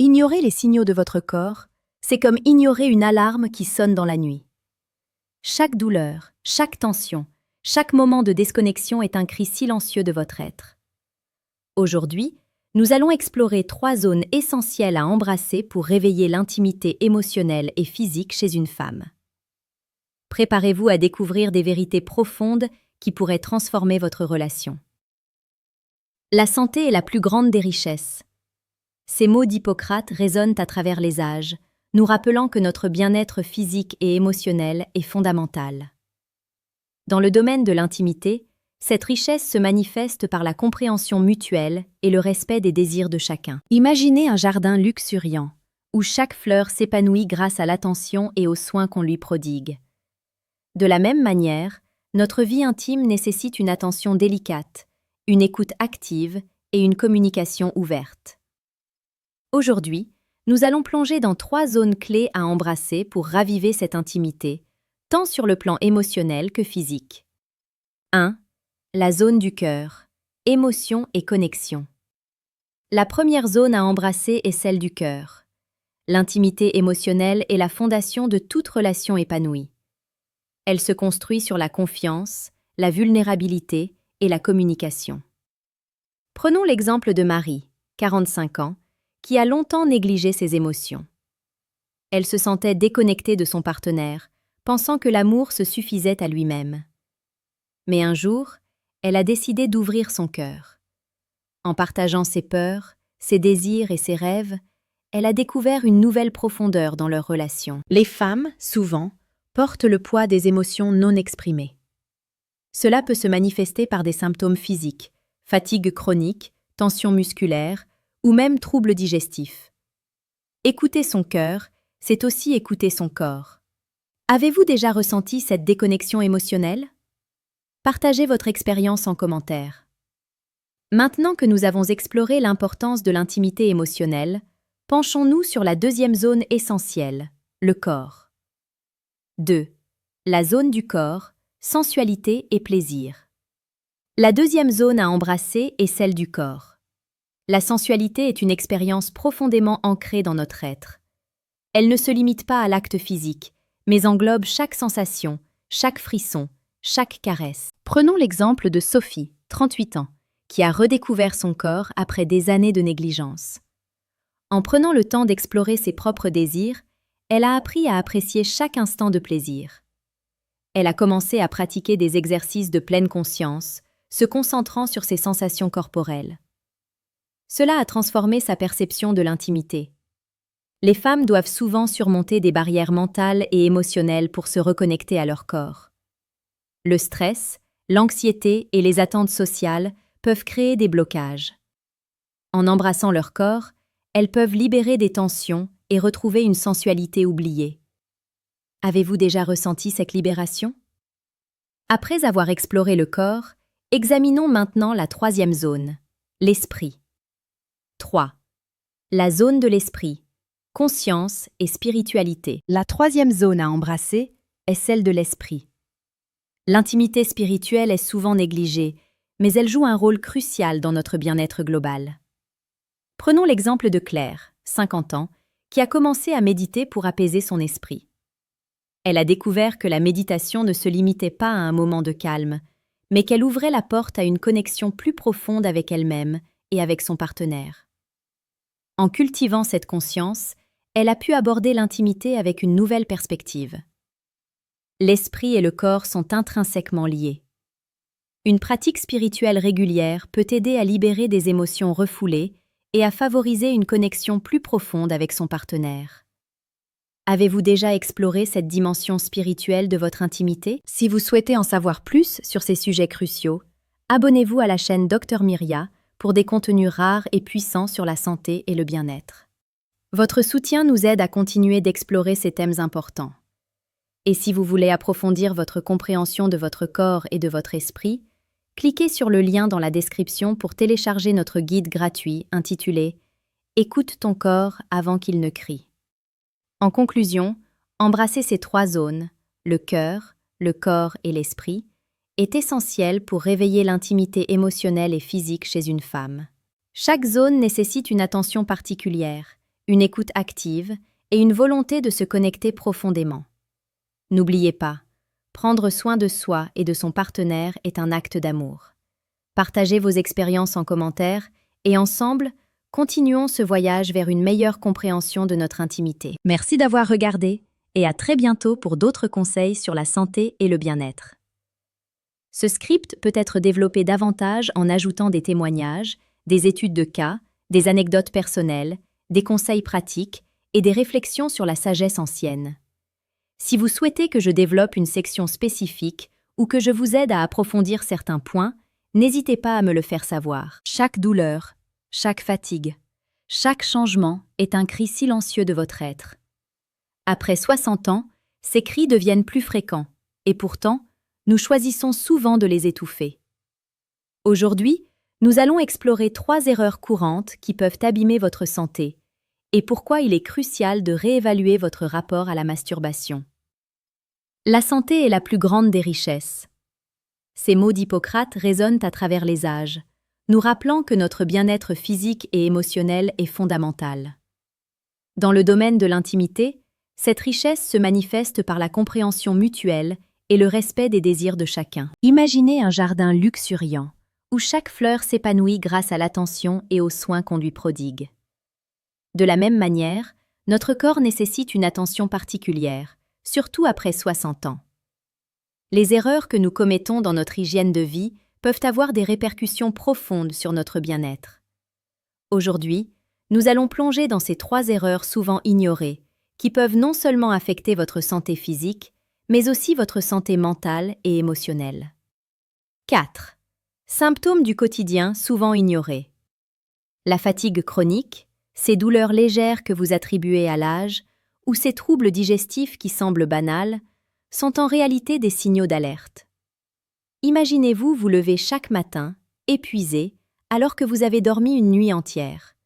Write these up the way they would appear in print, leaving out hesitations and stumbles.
Ignorer les signaux de votre corps, c'est comme ignorer une alarme qui sonne dans la nuit. Chaque douleur, chaque tension, chaque moment de déconnexion est un cri silencieux de votre être. Aujourd'hui, nous allons explorer 3 zones essentielles à embrasser pour réveiller l'intimité émotionnelle et physique chez une femme. Préparez-vous à découvrir des vérités profondes qui pourraient transformer votre relation. La santé est la plus grande des richesses. Ces mots d'Hippocrate résonnent à travers les âges, nous rappelant que notre bien-être physique et émotionnel est fondamental. Dans le domaine de l'intimité, cette richesse se manifeste par la compréhension mutuelle et le respect des désirs de chacun. Imaginez un jardin luxuriant, où chaque fleur s'épanouit grâce à l'attention et aux soins qu'on lui prodigue. De la même manière, notre vie intime nécessite une attention délicate, une écoute active et une communication ouverte. Aujourd'hui, nous allons plonger dans 3 zones clés à embrasser pour raviver cette intimité, tant sur le plan émotionnel que physique. 1. La zone du cœur, émotion et connexion. La première zone à embrasser est celle du cœur. L'intimité émotionnelle est la fondation de toute relation épanouie. Elle se construit sur la confiance, la vulnérabilité et la communication. Prenons l'exemple de Marie, 45 ans, qui a longtemps négligé ses émotions. Elle se sentait déconnectée de son partenaire, pensant que l'amour se suffisait à lui-même. Mais un jour, elle a décidé d'ouvrir son cœur. En partageant ses peurs, ses désirs et ses rêves, elle a découvert une nouvelle profondeur dans leur relation. Les femmes, souvent, portent le poids des émotions non exprimées. Cela peut se manifester par des symptômes physiques, fatigue chronique, tension musculaire ou même troubles digestifs. Écouter son cœur, c'est aussi écouter son corps. Avez-vous déjà ressenti cette déconnexion émotionnelle? Partagez votre expérience en commentaire. Maintenant que nous avons exploré l'importance de l'intimité émotionnelle, penchons-nous sur la deuxième zone essentielle, le corps. 2. La zone du corps, sensualité et plaisir. La deuxième zone à embrasser est celle du corps. La sensualité est une expérience profondément ancrée dans notre être. Elle ne se limite pas à l'acte physique, mais englobe chaque sensation, chaque frisson, chaque caresse. Prenons l'exemple de Sophie, 38 ans, qui a redécouvert son corps après des années de négligence. En prenant le temps d'explorer ses propres désirs, elle a appris à apprécier chaque instant de plaisir. Elle a commencé à pratiquer des exercices de pleine conscience, se concentrant sur ses sensations corporelles. Cela a transformé sa perception de l'intimité. Les femmes doivent souvent surmonter des barrières mentales et émotionnelles pour se reconnecter à leur corps. Le stress, l'anxiété et les attentes sociales peuvent créer des blocages. En embrassant leur corps, elles peuvent libérer des tensions et retrouver une sensualité oubliée. Avez-vous déjà ressenti cette libération? Après avoir exploré le corps, examinons maintenant la troisième zone, l'esprit. 3. La zone de l'esprit, conscience et spiritualité. La troisième zone à embrasser est celle de l'esprit. L'intimité spirituelle est souvent négligée, mais elle joue un rôle crucial dans notre bien-être global. Prenons l'exemple de Claire, 50 ans, qui a commencé à méditer pour apaiser son esprit. Elle a découvert que la méditation ne se limitait pas à un moment de calme, mais qu'elle ouvrait la porte à une connexion plus profonde avec elle-même et avec son partenaire. En cultivant cette conscience, elle a pu aborder l'intimité avec une nouvelle perspective. L'esprit et le corps sont intrinsèquement liés. Une pratique spirituelle régulière peut aider à libérer des émotions refoulées et à favoriser une connexion plus profonde avec son partenaire. Avez-vous déjà exploré cette dimension spirituelle de votre intimité? Si vous souhaitez en savoir plus sur ces sujets cruciaux, abonnez-vous à la chaîne Dr Myria pour des contenus rares et puissants sur la santé et le bien-être. Votre soutien nous aide à continuer d'explorer ces thèmes importants. Et si vous voulez approfondir votre compréhension de votre corps et de votre esprit, cliquez sur le lien dans la description pour télécharger notre guide gratuit intitulé « Écoute ton corps avant qu'il ne crie ». En conclusion, embrasser ces 3 zones, le cœur, le corps et l'esprit, est essentiel pour réveiller l'intimité émotionnelle et physique chez une femme. Chaque zone nécessite une attention particulière, une écoute active et une volonté de se connecter profondément. N'oubliez pas, prendre soin de soi et de son partenaire est un acte d'amour. Partagez vos expériences en commentaire et ensemble, continuons ce voyage vers une meilleure compréhension de notre intimité. Merci d'avoir regardé et à très bientôt pour d'autres conseils sur la santé et le bien-être. Ce script peut être développé davantage en ajoutant des témoignages, des études de cas, des anecdotes personnelles, des conseils pratiques et des réflexions sur la sagesse ancienne. Si vous souhaitez que je développe une section spécifique ou que je vous aide à approfondir certains points, n'hésitez pas à me le faire savoir. Chaque douleur, chaque fatigue, chaque changement est un cri silencieux de votre être. Après 60 ans, ces cris deviennent plus fréquents, et pourtant, nous choisissons souvent de les étouffer. Aujourd'hui, nous allons explorer 3 erreurs courantes qui peuvent abîmer votre santé, et pourquoi il est crucial de réévaluer votre rapport à la masturbation. La santé est la plus grande des richesses. Ces mots d'Hippocrate résonnent à travers les âges, nous rappelant que notre bien-être physique et émotionnel est fondamental. Dans le domaine de l'intimité, cette richesse se manifeste par la compréhension mutuelle et le respect des désirs de chacun. Imaginez un jardin luxuriant, où chaque fleur s'épanouit grâce à l'attention et aux soins qu'on lui prodigue. De la même manière, notre corps nécessite une attention particulière, surtout après 60 ans. Les erreurs que nous commettons dans notre hygiène de vie peuvent avoir des répercussions profondes sur notre bien-être. Aujourd'hui, nous allons plonger dans ces 3 erreurs souvent ignorées, qui peuvent non seulement affecter votre santé physique, mais aussi votre santé mentale et émotionnelle. 4. Symptômes du quotidien souvent ignorés. La fatigue chronique, ces douleurs légères que vous attribuez à l'âge, ou ces troubles digestifs qui semblent banals, sont en réalité des signaux d'alerte. Imaginez-vous vous lever chaque matin, épuisé, alors que vous avez dormi une nuit entière.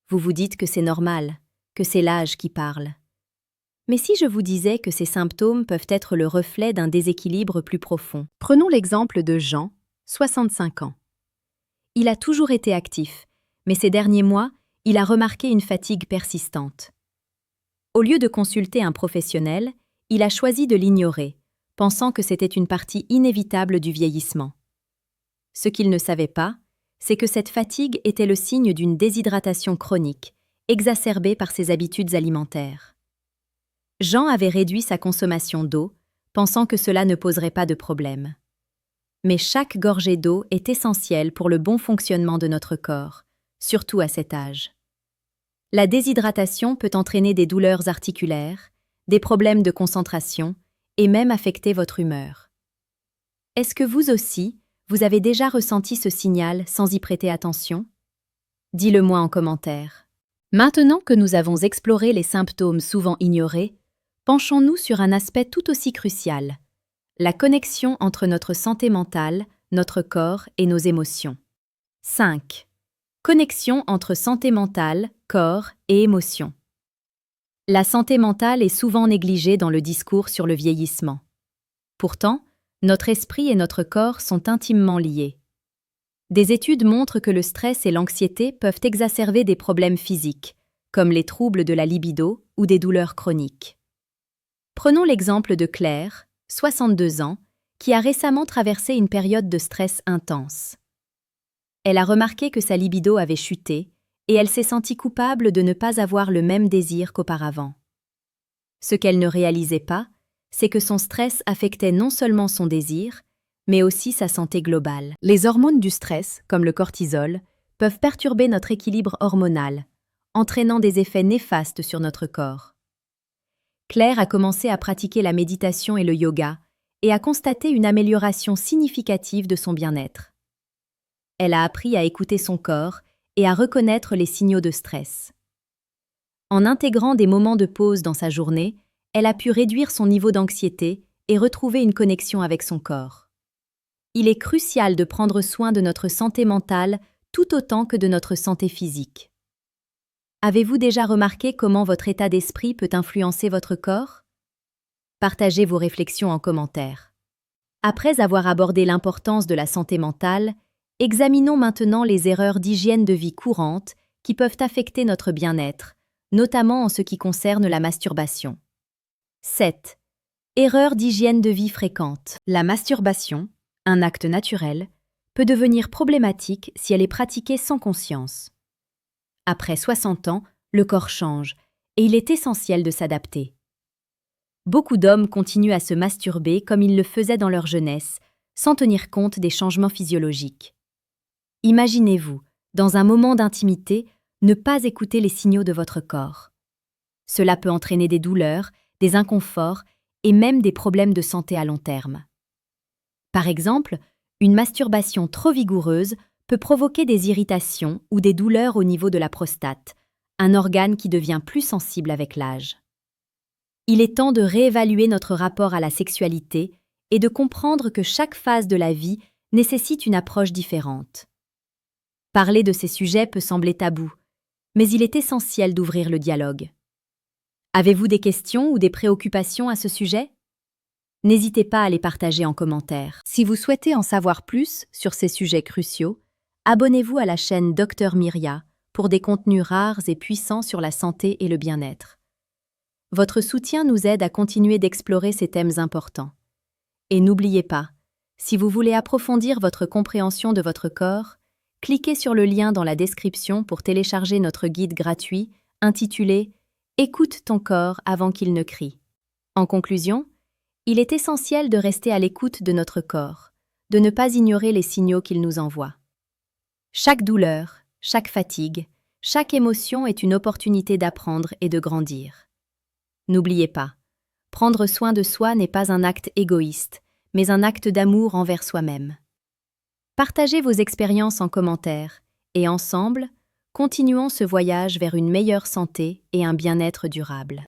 Vous vous dites que c'est normal, que c'est l'âge qui parle. Mais si je vous disais que ces symptômes peuvent être le reflet d'un déséquilibre plus profond? Prenons l'exemple de Jean, 65 ans. Il a toujours été actif, mais ces derniers mois, il a remarqué une fatigue persistante. Au lieu de consulter un professionnel, il a choisi de l'ignorer, pensant que c'était une partie inévitable du vieillissement. Ce qu'il ne savait pas, c'est que cette fatigue était le signe d'une déshydratation chronique, exacerbée par ses habitudes alimentaires. Jean avait réduit sa consommation d'eau, pensant que cela ne poserait pas de problème. Mais chaque gorgée d'eau est essentielle pour le bon fonctionnement de notre corps, surtout à cet âge. La déshydratation peut entraîner des douleurs articulaires, des problèmes de concentration et même affecter votre humeur. Est-ce que vous aussi, vous avez déjà ressenti ce signal sans y prêter attention? Dis-le-moi en commentaire. Maintenant que nous avons exploré les symptômes souvent ignorés, penchons-nous sur un aspect tout aussi crucial, la connexion entre notre santé mentale, notre corps et nos émotions. 5. Connexion entre santé mentale, corps et émotions. La santé mentale est souvent négligée dans le discours sur le vieillissement. Pourtant, notre esprit et notre corps sont intimement liés. Des études montrent que le stress et l'anxiété peuvent exacerber des problèmes physiques, comme les troubles de la libido ou des douleurs chroniques. Prenons l'exemple de Claire, 62 ans, qui a récemment traversé une période de stress intense. Elle a remarqué que sa libido avait chuté et elle s'est sentie coupable de ne pas avoir le même désir qu'auparavant. Ce qu'elle ne réalisait pas, c'est que son stress affectait non seulement son désir, mais aussi sa santé globale. Les hormones du stress, comme le cortisol, peuvent perturber notre équilibre hormonal, entraînant des effets néfastes sur notre corps. Claire a commencé à pratiquer la méditation et le yoga et a constaté une amélioration significative de son bien-être. Elle a appris à écouter son corps et à reconnaître les signaux de stress. En intégrant des moments de pause dans sa journée, elle a pu réduire son niveau d'anxiété et retrouver une connexion avec son corps. Il est crucial de prendre soin de notre santé mentale tout autant que de notre santé physique. Avez-vous déjà remarqué comment votre état d'esprit peut influencer votre corps? Partagez vos réflexions en commentaire. Après avoir abordé l'importance de la santé mentale, examinons maintenant les erreurs d'hygiène de vie courantes qui peuvent affecter notre bien-être, notamment en ce qui concerne la masturbation. 7. Erreurs d'hygiène de vie fréquentes. La masturbation, un acte naturel, peut devenir problématique si elle est pratiquée sans conscience. Après 60 ans, le corps change et il est essentiel de s'adapter. Beaucoup d'hommes continuent à se masturber comme ils le faisaient dans leur jeunesse, sans tenir compte des changements physiologiques. Imaginez-vous, dans un moment d'intimité, ne pas écouter les signaux de votre corps. Cela peut entraîner des douleurs, des inconforts et même des problèmes de santé à long terme. Par exemple, une masturbation trop vigoureuse peut provoquer des irritations ou des douleurs au niveau de la prostate, un organe qui devient plus sensible avec l'âge. Il est temps de réévaluer notre rapport à la sexualité et de comprendre que chaque phase de la vie nécessite une approche différente. Parler de ces sujets peut sembler tabou, mais il est essentiel d'ouvrir le dialogue. Avez-vous des questions ou des préoccupations à ce sujet? N'hésitez pas à les partager en commentaire. Si vous souhaitez en savoir plus sur ces sujets cruciaux, abonnez-vous à la chaîne Dr Myria pour des contenus rares et puissants sur la santé et le bien-être. Votre soutien nous aide à continuer d'explorer ces thèmes importants. Et n'oubliez pas, si vous voulez approfondir votre compréhension de votre corps, cliquez sur le lien dans la description pour télécharger notre guide gratuit intitulé « Écoute ton corps avant qu'il ne crie ». En conclusion, il est essentiel de rester à l'écoute de notre corps, de ne pas ignorer les signaux qu'il nous envoie. Chaque douleur, chaque fatigue, chaque émotion est une opportunité d'apprendre et de grandir. N'oubliez pas, prendre soin de soi n'est pas un acte égoïste, mais un acte d'amour envers soi-même. Partagez vos expériences en commentaire et ensemble, continuons ce voyage vers une meilleure santé et un bien-être durable.